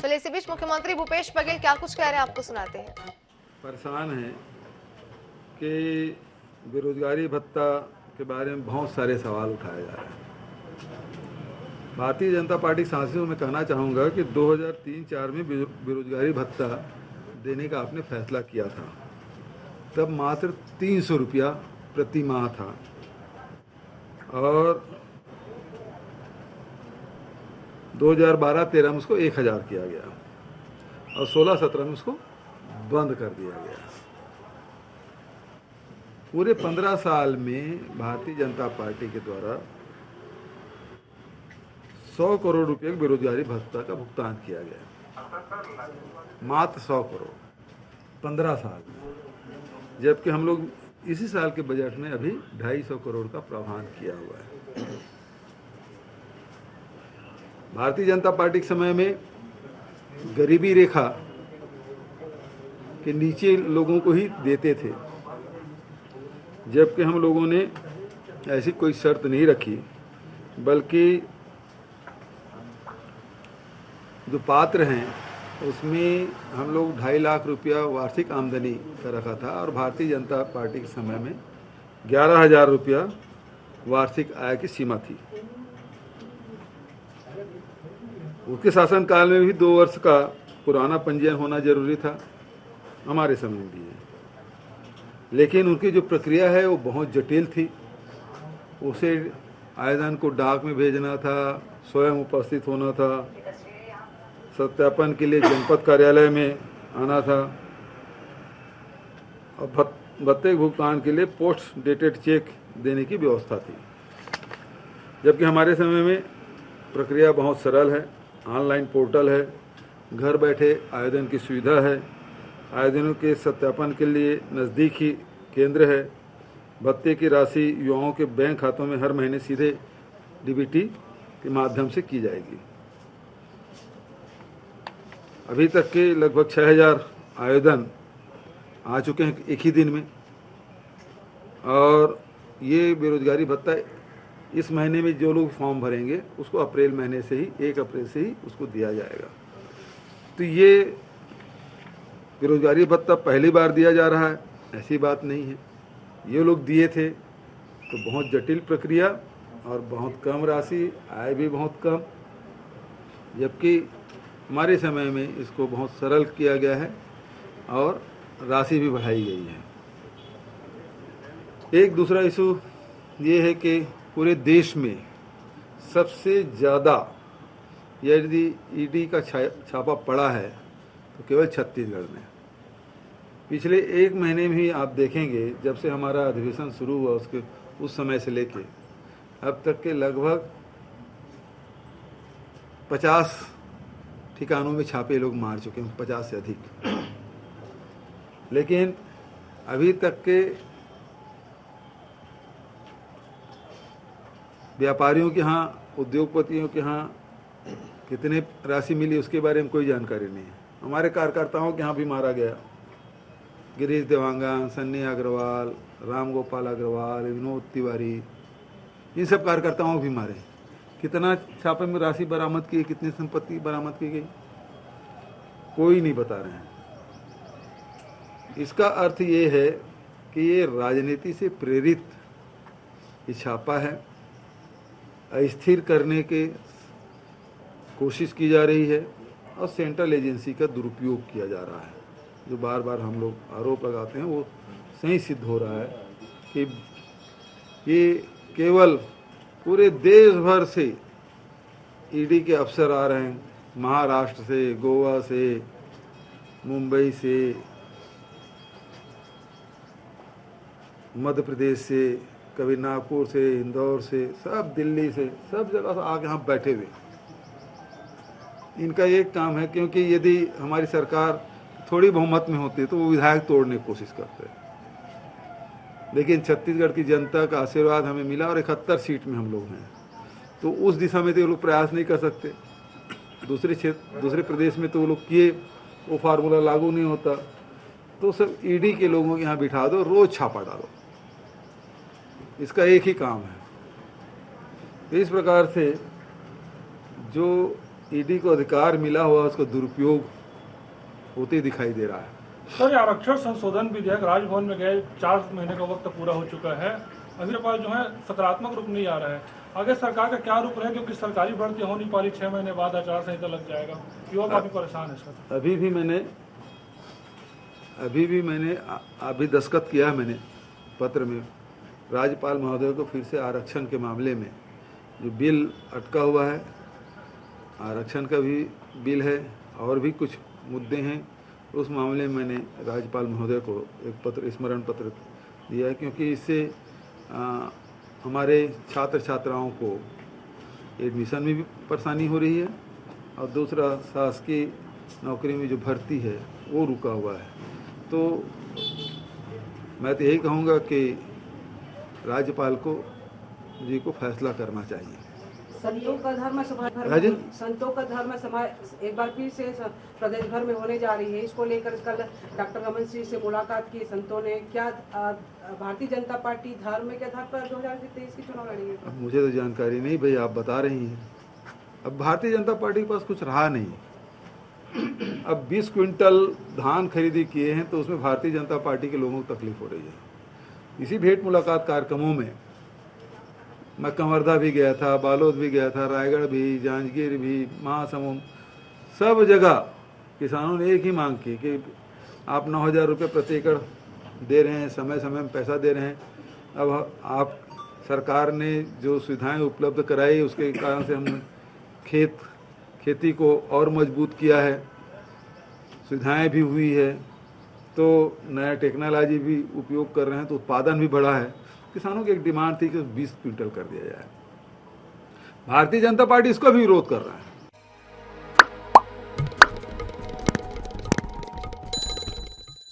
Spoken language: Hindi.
चलिए इसी बीच मुख्यमंत्री भूपेश बघेल क्या कुछ कह रहे हैं आपको सुनाते हैं। परेशान हैं कि बेरोजगारी भत्ता के बारे में बहुत सारे सवाल उठाए जा रहे हैं। भारतीय जनता पार्टी सांसदों में कहना चाहूँगा कि 2003-04 में बेरोजगारी भत्ता देने का आपने फैसला किया था, तब मात्र 300 रुपया प्रति माह था और 2012-13 में उसको 1000 किया गया और 16-17 में उसको बंद कर दिया गया। पूरे 15 साल में भारतीय जनता पार्टी के द्वारा 100 करोड़ रुपए बेरोजगारी भत्ता का भुगतान किया गया, मात्र 100 करोड़ 15 साल में, जबकि हम लोग इसी साल के बजट में अभी 250 करोड़ का प्रावधान किया हुआ है। भारतीय जनता पार्टी के समय में गरीबी रेखा के नीचे लोगों को ही देते थे, जबकि हम लोगों ने ऐसी कोई शर्त नहीं रखी, बल्कि जो पात्र हैं उसमें हम लोग 2.5 लाख रुपया वार्षिक आमदनी का रखा था और भारतीय जनता पार्टी के समय में 11,000 रुपया वार्षिक आय की सीमा थी। उसके शासनकाल में भी 2 वर्ष का पुराना पंजीयन होना जरूरी था, हमारे समय में भी है, लेकिन उनकी जो प्रक्रिया है वो बहुत जटिल थी। उसे आवेदन को डाक में भेजना था, स्वयं उपस्थित होना था, सत्यापन के लिए जनपद कार्यालय में आना था और भत्ते के भुगतान के लिए पोस्ट डेटेड चेक देने की व्यवस्था थी। जबकि हमारे समय में प्रक्रिया बहुत सरल है, ऑनलाइन पोर्टल है, घर बैठे आवेदन की सुविधा है, आवेदनों के सत्यापन के लिए नज़दीकी केंद्र है, भत्ते की राशि युवाओं के बैंक खातों में हर महीने सीधे डीबीटी के माध्यम से की जाएगी। अभी तक के लगभग 6000 आवेदन आ चुके हैं एक ही दिन में, और ये बेरोजगारी भत्ता इस महीने में जो लोग फॉर्म भरेंगे उसको अप्रैल महीने से ही 1 अप्रैल से ही उसको दिया जाएगा। तो ये बेरोजगारी भत्ता पहली बार दिया जा रहा है, ऐसी बात नहीं है। ये लोग दिए थे तो बहुत जटिल प्रक्रिया और बहुत कम राशि, आय भी बहुत कम, जबकि हमारे समय में इसको बहुत सरल किया गया है और राशि भी बढ़ाई गई है। एक दूसरा इशू ये है कि पूरे देश में सबसे ज़्यादा यदि ईडी का छापा पड़ा है तो केवल छत्तीसगढ़ में। पिछले 1 महीने में ही आप देखेंगे, जब से हमारा अधिवेशन शुरू हुआ उस समय से लेके अब तक के लगभग 50 ठिकानों में छापे लोग मार चुके हैं, 50 से अधिक। लेकिन अभी तक के व्यापारियों के यहाँ, उद्योगपतियों के यहाँ कितने राशि मिली उसके बारे में कोई जानकारी नहीं है। हमारे कार्यकर्ताओं के यहाँ भी मारा गया, गिरीश देवांगन, सन्नी अग्रवाल, राम गोपाल अग्रवाल, विनोद तिवारी, इन सब कार्यकर्ताओं भी मारे। कितना छापे में राशि बरामद की, कितनी संपत्ति बरामद की गई, कोई नहीं बता रहे हैं। इसका अर्थ ये है कि ये राजनीति से प्रेरित ये छापा है, अस्थिर करने के कोशिश की जा रही है और सेंट्रल एजेंसी का दुरुपयोग किया जा रहा है। जो बार बार हम लोग आरोप लगाते हैं वो सही सिद्ध हो रहा है कि ये केवल पूरे देश भर से ईडी के अफसर आ रहे हैं, महाराष्ट्र से, गोवा से, मुंबई से, मध्य प्रदेश से, कभी नागपुर से, इंदौर से, सब दिल्ली से, सब जगह से आके यहाँ बैठे हुए। इनका एक काम है, क्योंकि यदि हमारी सरकार थोड़ी बहुमत में होती तो वो विधायक तोड़ने की कोशिश करते हैं, लेकिन छत्तीसगढ़ की जनता का आशीर्वाद हमें मिला और 71 सीट में हम लोग हैं, तो उस दिशा में तो वो लोग प्रयास नहीं कर सकते। दूसरे प्रदेश में तो वो लोग किए, वो फार्मूला लागू नहीं होता, तो सब ईडी के लोगों के यहाँ बिठा दो, रोज छापा डालो, इसका एक ही काम है। तो इस प्रकार से जो ईडी को अधिकार मिला हुआ उसका दुरुपयोग होते दिखाई दे रहा है। सर, ये आरक्षण संशोधन विधेयक राजभवन में गए 4 महीने का वक्त पूरा हो चुका है, अभी पास जो है सकारात्मक रूप नहीं आ रहा है। आगे सरकार का क्या रूप है, क्योंकि सरकारी भर्ती हो नहीं पा रही, 6 महीने बाद आचार संहिता लग जाएगा, युवा काफी परेशान है सर। अभी मैंने अभी दस्तखत किया है मैंने पत्र में राज्यपाल महोदय को फिर से आरक्षण के मामले में जो बिल अटका हुआ है, आरक्षण का भी बिल है और भी कुछ मुद्दे हैं, उस मामले में मैंने राज्यपाल महोदय को एक पत्र, स्मरण पत्र दिया है, क्योंकि इससे हमारे छात्र छात्राओं को एडमिशन में भी परेशानी हो रही है और दूसरा शासकीय नौकरी में जो भर्ती है वो रुका हुआ है। तो मैं तो यही कहूँगा कि राज्यपाल जी को फैसला करना चाहिए। संतों का धर्म सभा एक बार फिर से प्रदेश भर में होने जा रही है। इसको लेकर कल डॉक्टर रमन सिंह से मुलाकात की संतों ने। क्या भारतीय जनता पार्टी धर्म के आधार पर 2023 की चुनाव लड़ेगी? अब मुझे तो जानकारी नहीं भाई, आप बता रही हैं। अब भारतीय जनता पार्टी के पास कुछ रहा नहीं। अब 20 क्विंटल धान खरीदी किए हैं तो उसमें भारतीय जनता पार्टी के लोगों को तकलीफ हो रही है। इसी भेंट मुलाकात कार्यक्रमों में मैं कंवर्धा भी गया था, बालोद भी गया था, रायगढ़ भी, जांजगीर भी, महासमुंद, सब जगह किसानों ने एक ही मांग की कि आप 9,000 रुपये प्रति एकड़ दे रहे हैं, समय समय में पैसा दे रहे हैं। अब आप सरकार ने जो सुविधाएं उपलब्ध कराई उसके कारण से हमने खेती को और मजबूत किया है, सुविधाएं भी हुई है, तो नया टेक्नोलॉजी भी उपयोग कर रहे हैं, तो उत्पादन भी बढ़ा है। किसानों की एक डिमांड थी कि 20 क्विंटल कर दिया जाए। भारतीय जनता पार्टी इसका भी विरोध कर रहा है।